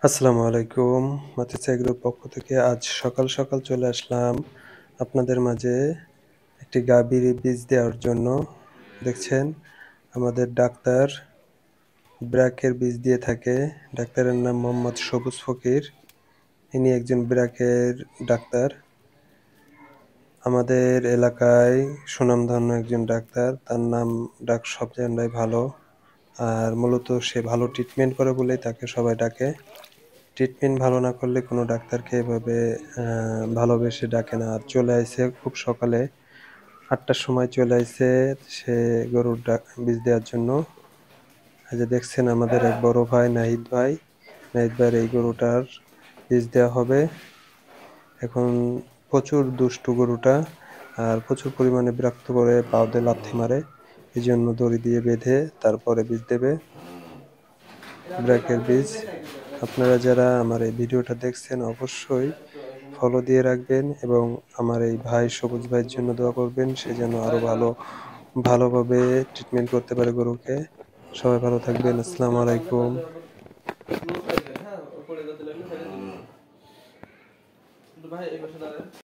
আসসালামু আলাইকুম। মাতিসা এগ্রোর পক্ষ থেকে আজ সকাল সকাল চলে আসলাম আপনাদের মাঝে একটি গাভীর বীজ দেওয়ার জন্য। দেখছেন আমাদের ডাক্তার ব্র্যাকের বীজ দিয়ে থাকে। ডাক্তারের নাম মোহাম্মদ সবুজ ফকির। ইনি একজন ব্র্যাকের ডাক্তার। আমাদের এলাকায় সুনামধন্য একজন ডাক্তার। তার নাম ডাক সব জায়গায় ভালো। আর মূলত সে ভালো ট্রিটমেন্ট করে বলেই তাকে সবাই ডাকে। ট্রিটমেন্ট ভালো না করলে কোনো ডাক্তারকে এভাবে ভালোবেসে ডাকে না। আর চলে আইছে খুব সকালে ৮টার সময় চলে আইছে সে গরুর বীজ দেওয়ার জন্য। এই যে দেখছেন আমাদের এক বড় ভাই নাহিদ ভাই। নাহিদ ভাইয়ের এই গরুটার বীজ দেওয়া হবে। এখন প্রচুর দুষ্টু গরুটা আর প্রচুর পরিমাণে বিরক্ত করে পাও দিয়ে লাথি মারে। এজন্য দড়ি দিয়ে বেঁধে তারপরে বীজ দেবে। ব্র্যাকের বীজ। আপনারা যারা আমার এই ভিডিওটা দেখছেন অবশ্যই ফলো দিয়ে রাখবেন এবং আমার এই ভাই সবুজ ভাইয়ের জন্য দোয়া করবেন। সে যেন আরো ভালোভাবে ট্রিটমেন্ট করতে পারে গরুকে। সবাই ভালো থাকবেন। আসসালামু আলাইকুম।